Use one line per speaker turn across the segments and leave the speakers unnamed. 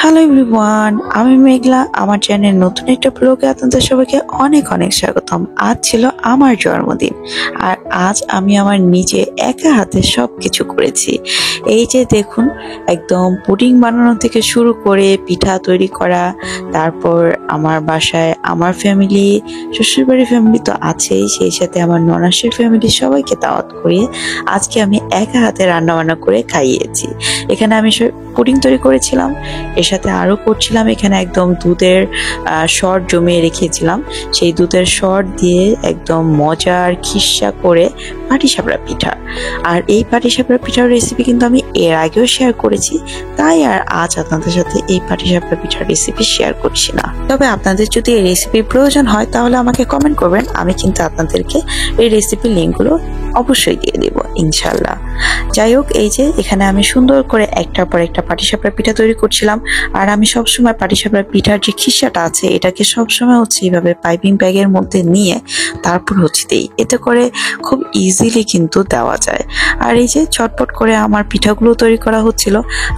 Hello everyone, আমি মেঘলা। আমার channel নতুন একটা ব্লগে আপনাদের সবাইকে অনেক অনেক স্বাগতম। আজ ছিল আমার জন্মদিন, আর আজ আমি আমার নিজে একা হাতে সবকিছু করেছি। এই যে দেখুন, একদম পুডিং বানানো থেকে শুরু করে পিঠা তৈরি করা, তারপর আমার বাসায় আমার ফ্যামিলি, শ্বশুরবাড়ির ফ্যামিলি তো আছেই, সেই সাথে আমার ননাসের ফ্যামিলি সবাইকে দাওয়াত করিয়ে আজকে আমি একা হাতে রান্না বান্না করে খাইয়েছি। এখানে আমি পুডিং তৈরি করেছিলাম, এর সাথে আরো করছিলাম এখানে একদম দুধের সর জমিয়ে রেখেছিলাম। সেই দুধের সর দিয়ে একদম মজার খিসা করে পাটিসাপড়া পিঠা। আর এই পাটিসাপড়া পিঠার রেসিপি কিন্তু আমি এর আগেও শেয়ার করেছি, তাই আর আজ আপনাদের সাথে এই পাটিসাপড়া পিঠার রেসিপি শেয়ার করছি না। তবে আপনাদের যদি এই রেসিপির প্রয়োজন হয় তাহলে আমাকে কমেন্ট করবেন, আমি কিন্তু আপনাদেরকে এই রেসিপির লিঙ্কগুলো অবশ্যই দিয়ে দেব ইনশাল্লাহ। যাই হোক, এই যে এখানে আমি সুন্দর করে একটার পর একটা পাটিসাপড়া পিঠা তৈরি করছিলাম। আর আমি সবসময় পাটিসাপড়া পিঠার যে খিসাটা আছে এটাকে সবসময় এইভাবে পাইপিং ব্যাগের মধ্যে নিয়ে তারপর দিই, এতে করে খুব ইজিলি কিন্তু দেওয়া যায়। আর এই যে চটপট করে আমার পিঠাগুলো তৈরি করা হচ্ছিল।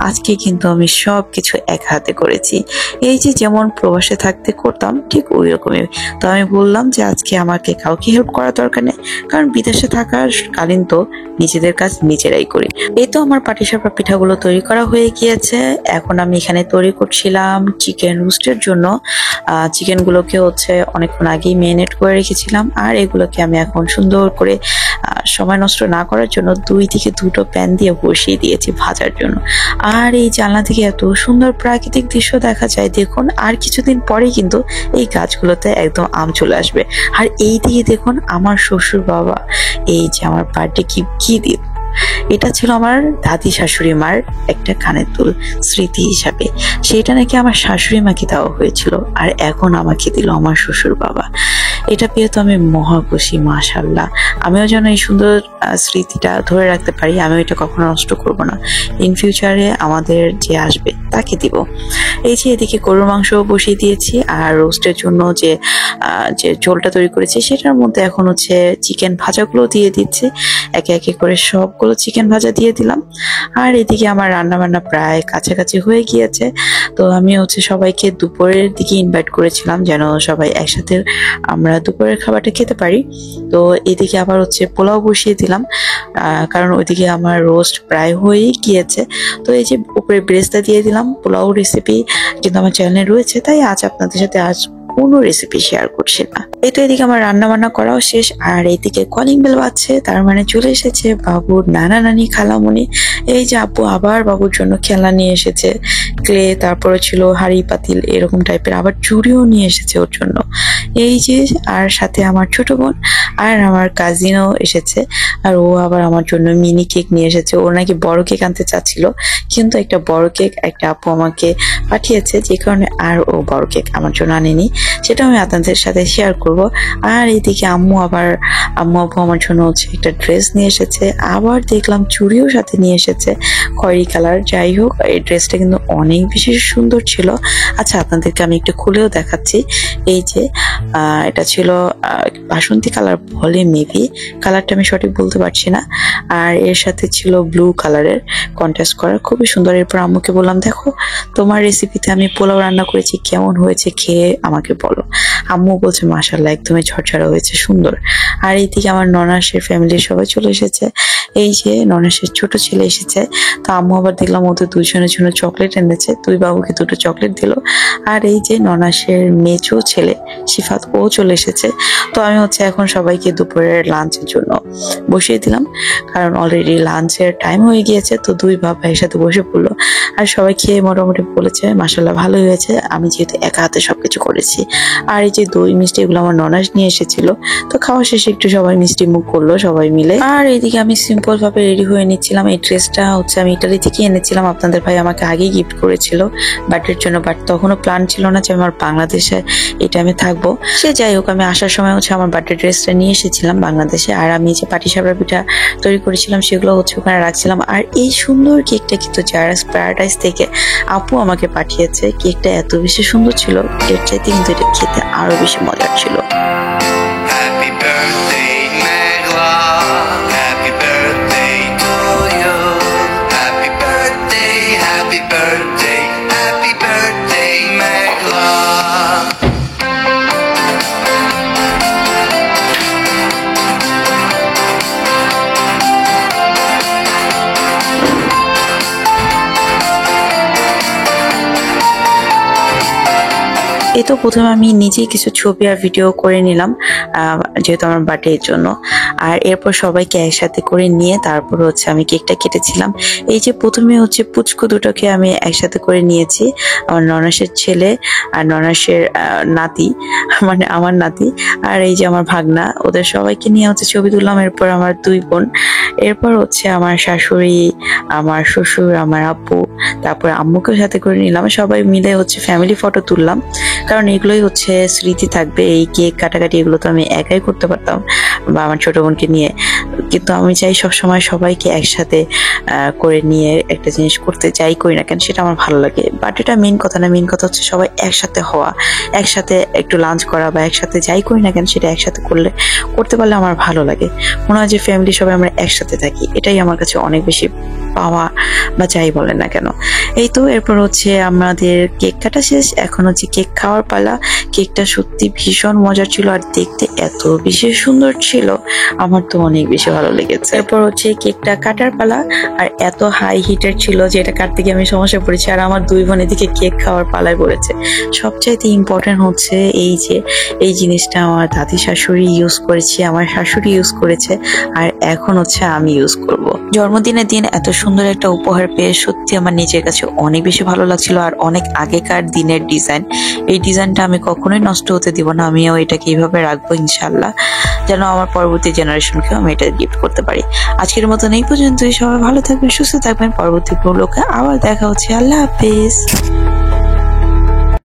আজকে কিন্তু আমি সবকিছু এক হাতে করেছি, এই যে যেমন প্রবাসে থাকতে করতাম ঠিক ওই রকমই। তো আমি বললাম যে আজকে আমাকে কাউকে হেল্প করার দরকার নেই, কারণ বিদেশে থাকার কালীন তো নিজেদের কাজ নিজেরাই করি। এই তো আমার পাটিসাপড়া পিঠাগুলো তৈরি করা হয়ে গিয়েছে। এখন আমি এখানে তৈরি করছিলাম চিকেন রোস্টের জন্য। চিকেন গুলোকে অনেকক্ষণ আগেই ম্যারিনেট করে রেখেছিলাম, আর এগুলোকে আমি এখন সুন্দর করে সময় নষ্ট না করার জন্য দুই দিকে দুটো প্যান দিয়ে বসিয়ে দিয়েছি ভাজার জন্য। আর এই জানলা থেকে এত সুন্দর প্রাকৃতিক দৃশ্য দেখা যায় দেখুন। আর কিছুদিন পরেই কিন্তু এই গাছগুলোতে একদম আম চলে আসবে। আর এই দিকে দেখুন আমার শ্বশুর বাবা এই যে আমার বার্থডে কি দিল, এটা ছিল আমার দাদি শাশুড়ি মার একটা কানের দুল স্মৃতি হিসাবে। সেটা নাকি আমার শাশুড়ি মাকে দেওয়া হয়েছিল, আর এখন আমাকে দিল আমার শ্বশুর বাবা। এটা পেয়ে তো আমি মহা খুশি, মাশাআল্লাহ। আমিও যেন এই সুন্দর স্মৃতিটা ধরে রাখতে পারি, আমিও এটা কখনো নষ্ট করব না। ইন ফিউচারে আমাদের যে আসবে তাকে দিব। এই যে এদিকে গরুর মাংস বসিয়ে দিয়েছি, আর রোস্টের জন্য যে ঝোলটা তৈরি করেছি সেটার মধ্যে এখন চিকেন ভাজাগুলো দিয়ে দিচ্ছি। একে একে করে সবগুলো চিকেন ভাজা দিয়ে দিলাম। আর এদিকে আমার রান্না বান্না প্রায় কাছাকাছি হয়ে গিয়েছে। তো আমি সবাইকে দুপুরের দিকে ইনভাইট করেছিলাম, যেন সবাই একসাথে আমরা দুপুরের খাবারটা খেতে পারি। তো এদিকে আবার পোলাও বসিয়ে দিলাম, কারণ ওইদিকে আমার রোস্ট প্রায় হয়েই গিয়েছে। তো এই যে উপরে ব্রেস্তা দিয়ে দিলাম। পোলাও রেসিপি কিন্তু আমার চ্যানেলে রয়েছে, তাই আজ আপনাদের সাথে কোনো রেসিপি শেয়ার করছি না। এই তো এদিকে আমার রান্না বান্না করাও শেষ, আর এইদিকে কলিং বেল বাজছে, তার মানে চলে এসেছে বাবুর নানা নানি খালামণি। এই যে আব্বু আবার বাবুর জন্য খেলনা নিয়ে এসেছে, ক্লে, তারপরে ছিল হাড়ি পাতিল এরকম টাইপের, আবার চুড়িও নিয়ে এসেছে ওর জন্য। এই যে আর সাথে আমার ছোট বোন আর আমার কাজিনও এসেছে, আর ও আবার আমার জন্য মিনি কেক নিয়ে এসেছে। ও নাকি বড় কেক আনতে চাচ্ছিল, কিন্তু একটা বড় কেক একটা আপু আমাকে পাঠিয়েছে, যে কারণে আর ও বড় কেক আমার জন্য আনেনি। সেটা আমি আপনাদের সাথে শেয়ার করব। আর এইদিকে আম্মু আব্বু আমার জন্য একটা ড্রেস নিয়ে এসেছে, আবার দেখলাম চুড়িও সাথে নিয়ে এসেছে খয়েরি কালার। যাই হোক, এই ড্রেসটা কিন্তু অনেক বেশি সুন্দর ছিল। আচ্ছা, আপনাদেরকে আমি একটু খুলেও দেখাচ্ছি। এই যে এটা ছিল বাসন্তী কালার বলে, মেবি কালারটা আমি সঠিক বলতে পারছি না। আর এর সাথে ছিল ব্লু কালারের কন্ট্রাস্ট করা, খুবই সুন্দর। এরপর আম্মুকে বললাম, দেখো তোমার রেসিপিতে আমি পোলাও রান্না করেছি, কেমন হয়েছে খেয়ে আমাকে বলো। আম্মু বলছে মাশাআল্লাহ, একদমই ঝরঝরা হয়েছে, সুন্দর। আর এইদিকে আমার ননাসের ফ্যামিলির সবাই চলে এসেছে। এই যে ননাসের ছোট ছেলে এসেছে, তো আম্মু আবার দেখলাম ওদের দুজনের জন্য চকলেট এনেছে, দুই বাবুকে দুটো চকলেট দিল। আর এই যে ননাসের মেজো ছেলে সিফাত, ও চলে এসেছে। তো আমি এখন সবাইকে দুপুরের লাঞ্চের জন্য বসিয়ে দিলাম, কারণ অলরেডি লাঞ্চের টাইম হয়ে গিয়েছে। তো দুই বাবা একসাথে বসে পড়লো, আর সবাই খেয়ে মোটামুটি বলেছে মাশাআল্লাহ ভালোই হয়েছে, আমি যেহেতু একা হাতে সবকিছু করেছি। আর এই যে দই মিষ্টি এগুলো আমার ননাস নিয়ে এসেছিল। তো খাওয়া শেষে একটু সবাই মিষ্টি মুখ করলো সবাই মিলে। আর এইদিকে আমি সিম্পল ভাবে রেডি হয়ে নিচ্ছিলাম। এই ড্রেসটা আমি ইটালি থেকে এনেছিলাম, আপনাদের ভাই আমাকে আগেই গিফট করেছিল বার্থডের জন্য, বাট তখনও প্ল্যান ছিল না যে আমার বাংলাদেশে এই টাইমে থাকবো। সে যাই হোক, আমি আসার সময় আমার বার্থডে ড্রেসটা নিয়ে এসেছিলাম বাংলাদেশে। আর আমি যে পাটিসাপড়া পিঠা তৈরি করেছিলাম সেগুলো ওখানে রাখছিলাম। আর এই সুন্দর কেকটা কিন্তু জারাস প্যারাডাইস থেকে আপু আমাকে পাঠিয়েছে। কেকটা এত বেশি সুন্দর ছিল, এর চাইতে কিন্তু এটা খেতে আরো বেশি মজার ছিল।
Happy birthday, Megla. Happy birthday to you. Happy birthday, happy birthday, happy birthday.
এই তো প্রথমে আমি নিজেই কিছু ছবি আর ভিডিও করে নিলাম, যেহেতু আমার বার্থডের জন্য। আর এরপর সবাইকে একসাথে করে নিয়ে তারপর হচ্ছে আমি কেকটা কেটেছিলাম। এই যে প্রথমে হচ্ছে পুচকু দুটোকে আমি একসাথে করে নিয়েছি, আমার ননাসের ছেলে আর ননাসের নাতি, মানে আমার নাতি, আর এই যে আমার ভাগনা, ওদের সবাইকে নিয়ে হচ্ছে ছবি তুললাম। এরপর আমার দুই বোন, এরপর হচ্ছে আমার শাশুড়ি, আমার শ্বশুর, আমার আব্বু, তারপর আম্মুকেও সাথে করে নিলাম। সবাই মিলে হচ্ছে ফ্যামিলি ফটো তুললাম, কারণ এগুলোই হচ্ছে স্মৃতি থাকবে। এই কেক কাটাকাটি এগুলো তো আমি একাই করতে পারতাম বা আমার ছোট বোনকে নিয়ে, কিন্তু আমি চাই সবসময় সবাইকে একসাথে করে নিয়ে একটা জিনিস করতে, যাই করি না কেন সেটা আমার ভালো লাগে। বাট এটা মেন কথা না, মেন কথা হচ্ছে সবাই একসাথে হওয়া, একসাথে একটু লাঞ্চ করা বা একসাথে যাই করি না কেন সেটা একসাথে করতে পারলে আমার ভালো লাগে। মনে হয় যে ফ্যামিলি সবাই আমরা একসাথে থাকি, এটাই আমার কাছে অনেক বেশি পাওয়া বা যাই বলেন না কেন। এই তো এরপর হচ্ছে আমাদের কেক কাটা শেষ, এখন হচ্ছে কেক খাওয়ার পালা। কেকটা সত্যি ভীষণ মজার ছিল আর দেখতে এত বেশি সুন্দর ছিল, আমার তো অনেক বেশি ভালো লেগেছে। এরপর হচ্ছে কেকটা কাটার পালা, আর এত হাই হিটের ছিল যে এটা কাটতে গিয়ে আমি সমস্যা পড়েছি, আর আমার দুই বোন এদিকে কেক খাওয়ার পালায় পড়েছে। সবচাইতে ইম্পর্টেন্ট হচ্ছে এই জিনিসটা আমার দাদি শাশুড়ি ইউজ করেছে, আমার শাশুড়ি ইউজ করেছে, আর এখন হচ্ছে আমি ইউজ করব। জন্মদিনের দিন এত সুন্দর একটা উপহার পেয়ে সত্যি আমার নিজের কাছে অনেক বেশি ভালো লাগছিল, আর অনেক আগেকার দিনের ডিজাইন, এই ডিজাইনটা আমি কখনোই নষ্ট হতে দিব না, আমিও এটাকে এইভাবে রাখবো ইনশাল্লাহ, যেন আমার পরবর্তী জেনারেশনকেও আমি এটা গিফট করতে পারি। আজকের মতন এই পর্যন্তই, সবাই ভালো থাকবেন, সুস্থ থাকবেন, পরবর্তী ব্লগে আবার দেখা হচ্ছে। আল্লাহ হাফেজ।